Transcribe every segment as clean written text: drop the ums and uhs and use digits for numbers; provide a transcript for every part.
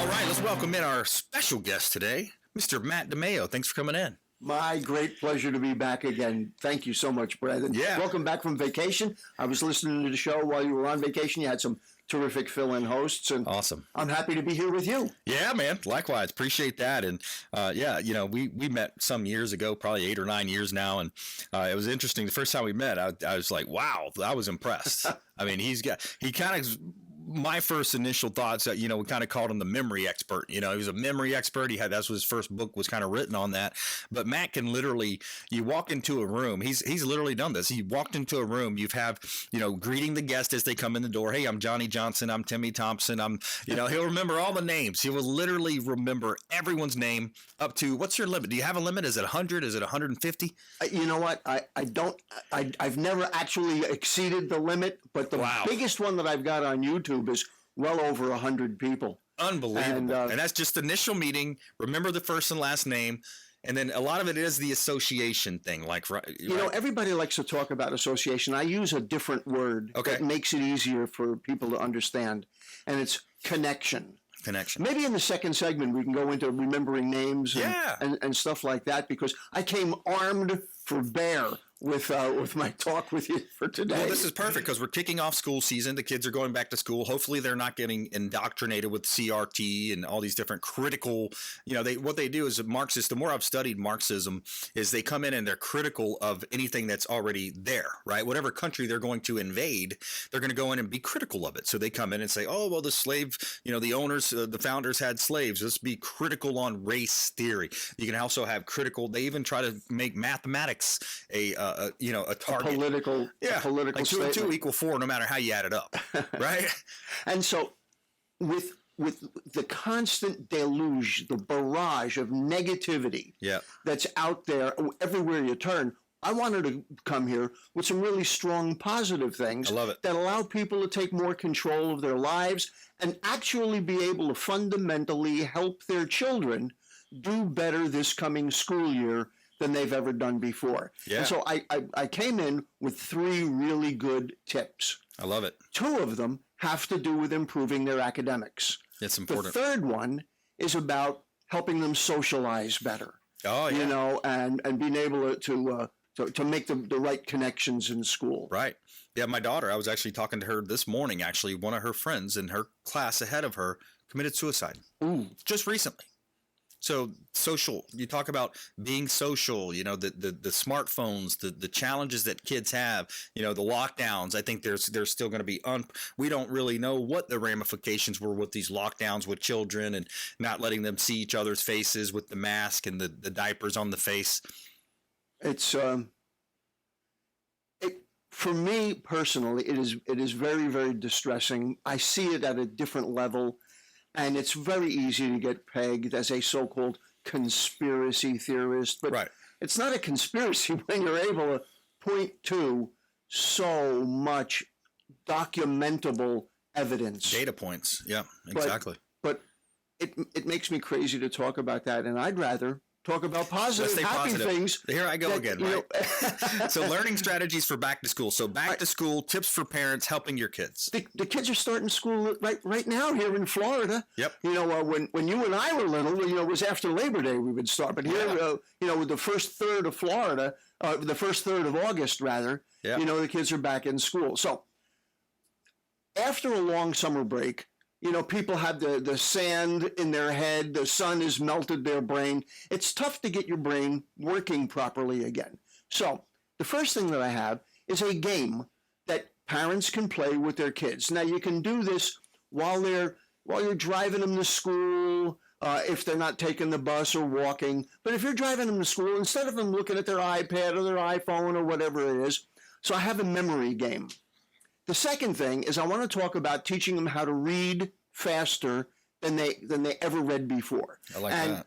All right, let's welcome in our special guest today, Mr. Matt DiMaio. Thanks for coming in. My great pleasure to be back again. Thank you so much, Brandon. Yeah. Welcome back from vacation. I was listening to the show while you were on vacation. You had some terrific fill-in hosts, and Awesome. I'm happy to be here with you. Yeah, man. Likewise. Appreciate that. And we met some years ago, probably 8 or 9 years now. And it was interesting. The first time we met, I was like, wow, I was impressed. I mean, he kind of, my first initial thoughts that, we kind of called him the memory expert. He was a memory expert. That's what his first book was kind of written on that. But Matt can literally, you walk into a room, he's literally done this. He walked into a room, greeting the guest as they come in the door. Hey, I'm Johnny Johnson. I'm Timmy Thompson. He'll remember all the names. He will literally remember everyone's name up to, what's your limit? Do you have a limit? Is it 100? Is it 150? You know what? I've never actually exceeded the limit, but the biggest one that I've got on YouTube is well over 100 people. Unbelievable. And that's just initial meeting. Remember the first and last name. And then a lot of it is the association thing. Everybody likes to talk about association. I use a different word that makes it easier for people to understand. And it's connection. Maybe in the second segment, we can go into remembering names and stuff like that, because I came armed for bear with my talk with you for today. Well, this is perfect because we're kicking off school season. The kids are going back to school. Hopefully they're not getting indoctrinated with CRT and all these different critical, what they do is Marxist. The more I've studied Marxism is they come in and they're critical of anything that's already there, right? Whatever country they're going to invade, they're going to go in and be critical of it. So they come in and say, oh, well, the slave, the owners, the founders had slaves. Let's be critical on race theory. You can also have critical. They even try to make mathematics a target. Political like 2 and 2 equal 4, no matter how you add it up, right? And so with the constant deluge, the barrage of negativity that's out there everywhere you turn, I wanted to come here with some really strong positive things that allow people to take more control of their lives and actually be able to fundamentally help their children do better this coming school year than they've ever done before. Yeah. And so I came in with 3 really good tips. I love it. 2 of them have to do with improving their academics. It's important. The third one is about helping them socialize better. Oh, yeah. And being able to make the right connections in school. Right. Yeah, my daughter, I was actually talking to her this morning, actually. One of her friends in her class ahead of her committed suicide. Ooh. Just recently. So social, you talk about being social, the smartphones, the challenges that kids have, the lockdowns. I think there's still going to be, we don't really know what the ramifications were with these lockdowns with children and not letting them see each other's faces with the mask and the diapers on the face. It's, for me personally, it is very, very distressing. I see it at a different level. And it's very easy to get pegged as a so-called conspiracy theorist. But it's not a conspiracy when you're able to point to so much documentable evidence. Data points. Yeah, exactly. But it makes me crazy to talk about that. And I'd rather talk about positive, happy things. Here I go again, right? So learning strategies for back to school. So back to school, tips for parents helping your kids. The kids are starting school right now here in Florida. Yep. When you and I were little, it was after Labor Day we would start. But here, with the first third of Florida, the first third of August rather, the kids are back in school. So after a long summer break, people have the sand in their head. The sun has melted their brain. It's tough to get your brain working properly again. So the first thing that I have is a game that parents can play with their kids. Now, you can do this while you're driving them to school, if they're not taking the bus or walking. But if you're driving them to school, instead of them looking at their iPad or their iPhone or whatever it is, so I have a memory game. The second thing is I want to talk about teaching them how to read faster than they ever read before. I like that.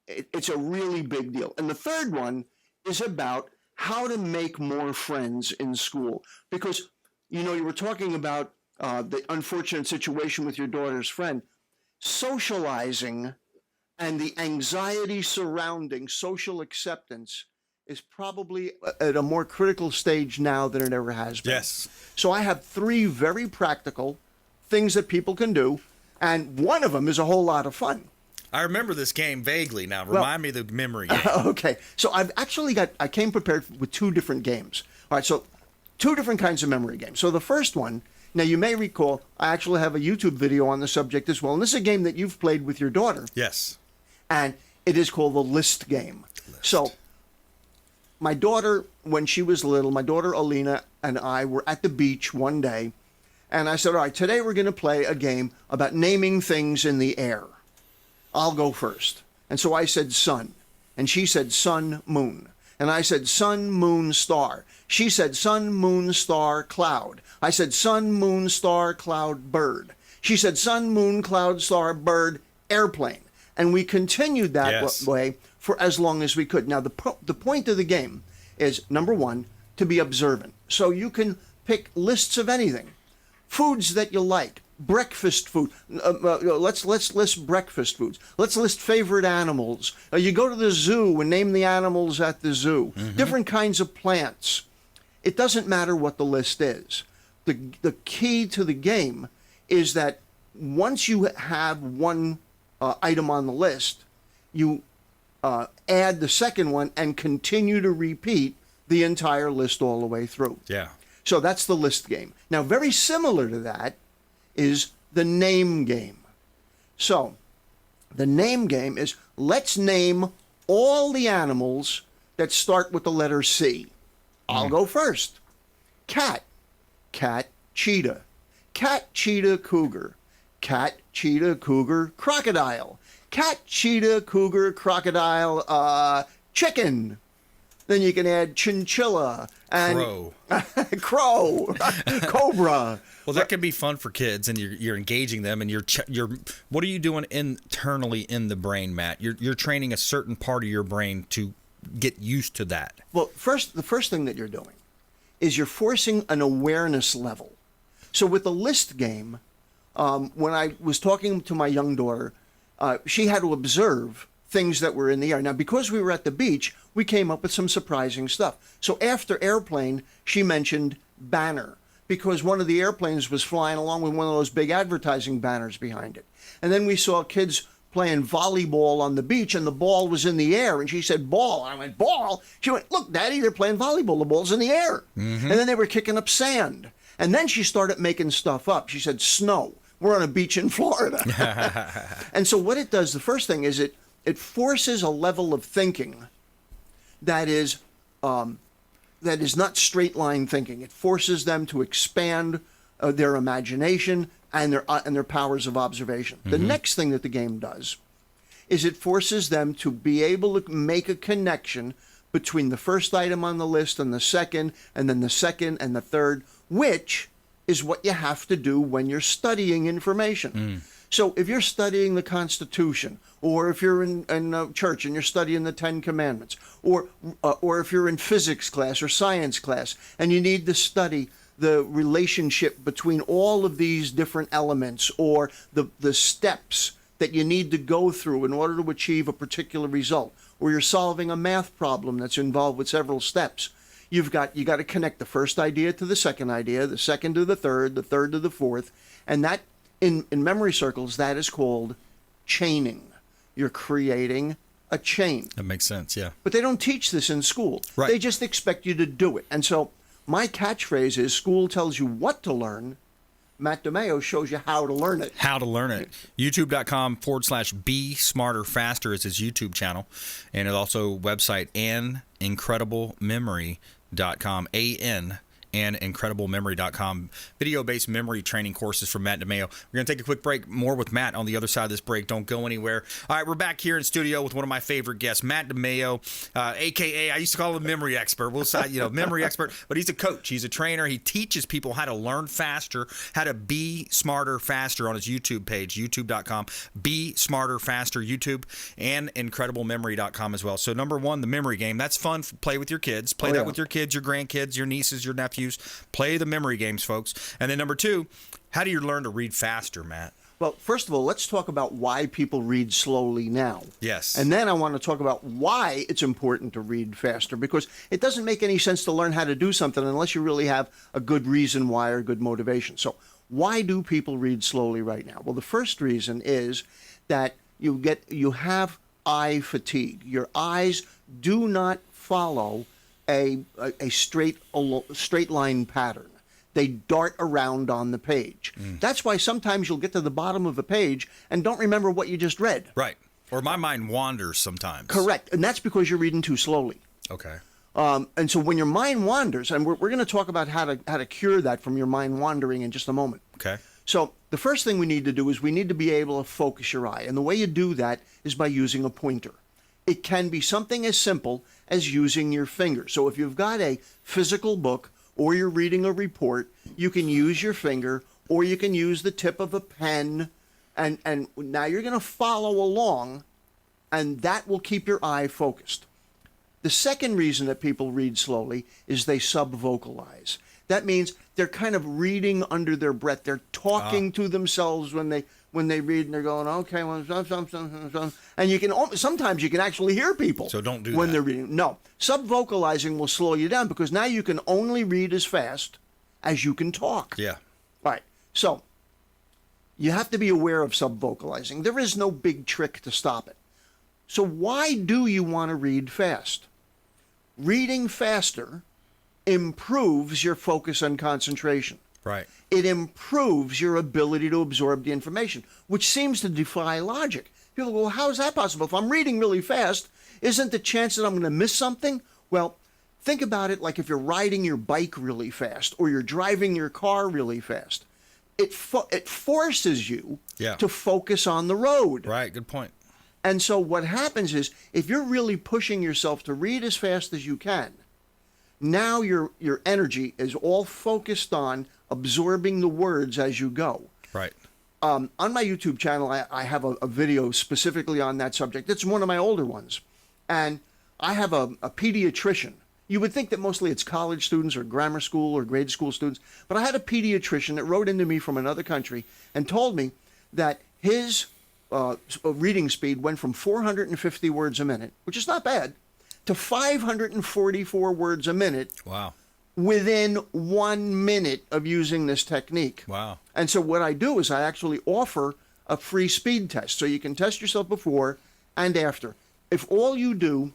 It's a really big deal. And the third one is about how to make more friends in school. Because, you were talking about the unfortunate situation with your daughter's friend. Socializing and the anxiety surrounding social acceptance is probably at a more critical stage now than it ever has been. Yes. So I have 3 very practical things that people can do, And one of them is a whole lot of fun. I remember this game vaguely now. Remind me of the memory game. Okay. So I came prepared with two different games. All right. So two different kinds of memory games. So the first one, now you may recall, I actually have a YouTube video on the subject as well. And this is a game that you've played with your daughter. Yes. And it is called the list game. So my daughter, when she was little, my daughter Alina and I were at the beach one day. And I said, all right, today we're going to play a game about naming things in the air. I'll go first. And so I said sun. And she said sun, moon. And I said sun, moon, star. She said sun, moon, star, cloud. I said sun, moon, star, cloud, bird. She said sun, moon, cloud, star, bird, airplane. And we continued that way for as long as we could. Now, the point of the game is, number one, to be observant. So you can pick lists of anything. Foods that you like. Breakfast food. Let's list breakfast foods. Let's list favorite animals. You go to the zoo and name the animals at the zoo. Mm-hmm. Different kinds of plants. It doesn't matter what the list is. The key to the game is that once you have one item on the list, you add the second one and continue to repeat the entire list all the way through. Yeah. So that's the list game. Now, very similar to that is the name game. So the name game is, let's name all the animals that start with the letter C. I'll go first. Cat, cat, cheetah. Cat, cheetah, cougar. Cat, cheetah, cougar, crocodile. Cat, cheetah, cougar, crocodile, chicken. Then you can add chinchilla and crow, cobra. Well, that can be fun for kids, and you're engaging them, and you're what are you doing internally in the brain, Matt? You're training a certain part of your brain to get used to that. Well, the first thing that you're doing is you're forcing an awareness level. So with the list game, when I was talking to my young daughter, she had to observe things that were in the air. Now, because we were at the beach, we came up with some surprising stuff. So after airplane, she mentioned banner, because one of the airplanes was flying along with one of those big advertising banners behind it. And then we saw kids playing volleyball on the beach, and the ball was in the air. And she said, ball. I went, ball? She went, look, Daddy, they're playing volleyball. The ball's in the air. Mm-hmm. And then they were kicking up sand. And then she started making stuff up. She said, snow. We're on a beach in Florida. And so what it does, the first thing is it forces a level of thinking that is not straight line thinking. It forces them to expand their imagination and their powers of observation. Mm-hmm. The next thing that the game does is it forces them to be able to make a connection between the first item on the list and the second, and then the second and the third, which is what you have to do when you're studying information. Mm. So if you're studying the Constitution, or if you're in church and you're studying the Ten Commandments, or if you're in physics class or science class and you need to study the relationship between all of these different elements, or the steps that you need to go through in order to achieve a particular result, or you're solving a math problem that's involved with several steps, you got to connect the first idea to the second idea, the second to the third to the fourth, and that in memory circles, that is called chaining. You're creating a chain. That makes sense, yeah. But they don't teach this in school. Right. They just expect you to do it. And so my catchphrase is, school tells you what to learn. Matt DiMaio shows you how to learn it. How to learn it. YouTube.com/Be Smarter Faster is his YouTube channel. And it's also website AnIncredibleMemory.com. And incrediblememory.com. Video-based memory training courses from Matt DiMaio. We're going to take a quick break. More with Matt on the other side of this break. Don't go anywhere. All right, we're back here in studio with one of my favorite guests, Matt DiMaio, a.k.a. I used to call him memory expert. We'll say, memory expert, but he's a coach. He's a trainer. He teaches people how to learn faster, how to be smarter faster on his YouTube page, youtube.com. Be Smarter Faster, YouTube, and incrediblememory.com as well. So number one, the memory game. That's fun. Play with your kids. Play that with your kids, your grandkids, your nieces, your nephews. Play the memory games, folks. And then number two, how do you learn to read faster, Matt? Well, first of all, let's talk about why people read slowly now. Yes. And then I want to talk about why it's important to read faster, because it doesn't make any sense to learn how to do something unless you really have a good reason why or good motivation. So Why do people read slowly right now? Well, the first reason is that you have eye fatigue. Your eyes do not follow a straight line pattern. They dart around on the page. That's why sometimes you'll get to the bottom of a page and don't remember what you just read. Right. Or my mind wanders sometimes. Correct. And that's because you're reading too slowly. Okay. And so when your mind wanders, and we're going to talk about how to cure that from your mind wandering in just a moment. Okay. So the first thing we need to do is we need to be able to focus your eye. And the way you do that is by using a pointer. It can be something as simple as using your finger. So if you've got a physical book or you're reading a report, you can use your finger or you can use the tip of a pen. And now you're going to follow along, and that will keep your eye focused. The second reason that people read slowly is they subvocalize. That means they're kind of reading under their breath. They're talking to themselves when they read, and they're going, okay, well, and you can sometimes you can actually hear people. So don't do when that. They're reading. No, subvocalizing will slow you down because now you can only read as fast as you can talk. Yeah. All right. So you have to be aware of subvocalizing. There is no big trick to stop it. So why do you want to read fast? Reading faster improves your focus and concentration. Right. It improves your ability to absorb the information, which seems to defy logic. People go, well, how is that possible? If I'm reading really fast, isn't the chance that I'm going to miss something? Well, think about it like if you're riding your bike really fast or you're driving your car really fast. It forces you to focus on the road. Right. Good point. And so what happens is if you're really pushing yourself to read as fast as you can, now your energy is all focused on absorbing the words as you go. Right. On my YouTube channel, I have a video specifically on that subject. It's one of my older ones. And I have a pediatrician. You would think that mostly it's college students or grammar school or grade school students. But I had a pediatrician that wrote into me from another country and told me that his reading speed went from 450 words a minute, which is not bad, to 544 words a minute. Wow. Within 1 minute of using this technique. Wow. And so what I do is I actually offer a free speed test. So you can test yourself before and after. If all you do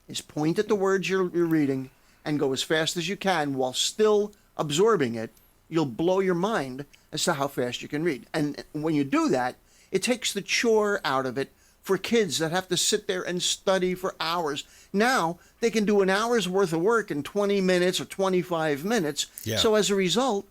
is point at the words you're reading and go as fast as you can while still absorbing it, you'll blow your mind as to how fast you can read. And when you do that, it takes the chore out of it for kids that have to sit there and study for hours. Now they can do an hour's worth of work in 20 minutes or 25 minutes. Yeah. So as a result,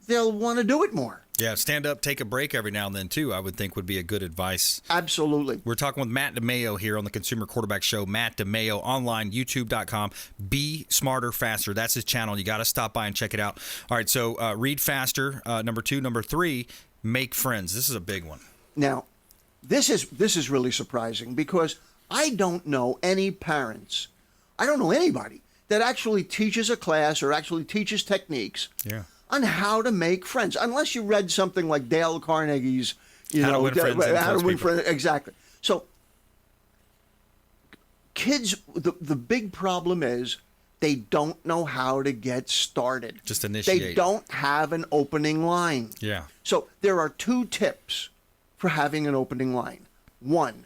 they'll want to do it more. Yeah, stand up, take a break every now and then, too, I would think would be a good advice. Absolutely. We're talking with Matt DiMaio here on the Consumer Quarterback Show. Matt DiMaio, online, youtube.com. Be Smarter, Faster. That's his channel. You got to stop by and check it out. All right, so read faster, number 2. Number 3, make friends. This is a big one. Now, this is really surprising because I don't know any parents, I don't know anybody that actually teaches a class or actually teaches techniques on how to make friends, unless you read something like Dale Carnegie's, How to Win Friends and How to Win Influence People. Friends. Exactly. So kids, the big problem is they don't know how to get started. Just initiate. They don't have an opening line. Yeah. So there are 2 tips for having an opening line. 1,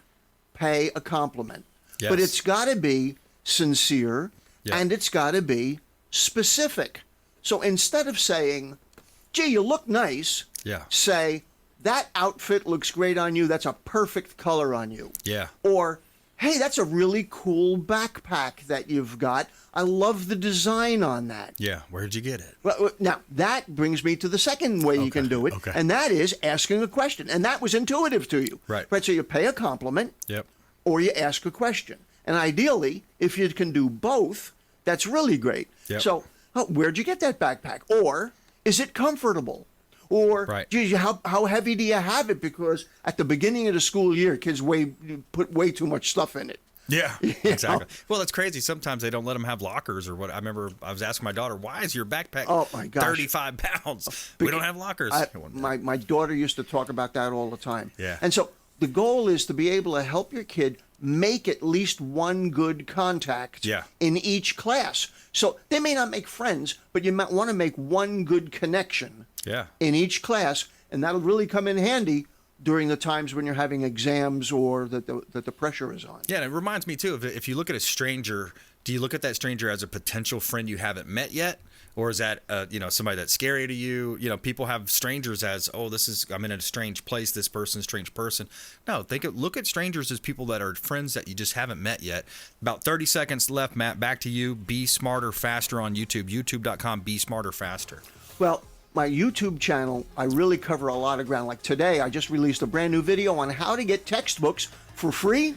pay a compliment. Yes. But it's got to be sincere and it's got to be specific. So instead of saying, gee, you look nice, say, that outfit looks great on you. That's a perfect color on you. Yeah. Or, hey, that's a really cool backpack that you've got. I love the design on that. Yeah. Where'd you get it? Well, now, that brings me to the second way you can do it, and that is asking a question. And that was intuitive to you. Right. So you pay a compliment or you ask a question. And ideally, if you can do both, that's really great. Yep. So, where'd you get that backpack? Or, is it comfortable? Or, geez, how heavy do you have it? Because at the beginning of the school year, kids put way too much stuff in it. Yeah, exactly. Well, that's crazy. Sometimes they don't let them have lockers or what. I remember I was asking my daughter, why is your backpack 35 pounds? We don't have lockers. My daughter used to talk about that all the time. Yeah. And so the goal is to be able to help your kid make at least one good contact in each class. So they may not make friends, but you might want to make one good connection in each class, and that'll really come in handy during the times when you're having exams or that the pressure is on. Yeah, and it reminds me too of, if you look at a stranger, do you look at that stranger as a potential friend you haven't met yet? Or is that somebody that's scary to you? People have strangers as, I'm in a strange place. This person's a strange person. No, look at strangers as people that are friends that you just haven't met yet. About 30 seconds left, Matt. Back to you. Be Smarter Faster on YouTube. YouTube.com. Be Smarter Faster. Well, my YouTube channel, I really cover a lot of ground. Like today, I just released a brand new video on how to get textbooks for free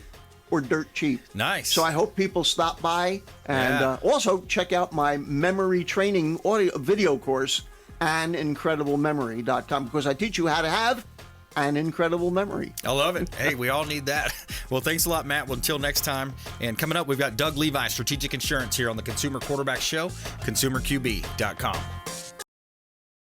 or dirt cheap. Nice. So I hope people stop by and also check out my memory training audio video course, anincrediblememory.com, because I teach you how to have an incredible memory. I love it. Hey, we all need that. Well, thanks a lot, Matt. Well, until next time. And coming up, we've got Doug Levi, Strategic Insurance, here on the Consumer Quarterback Show, consumerqb.com.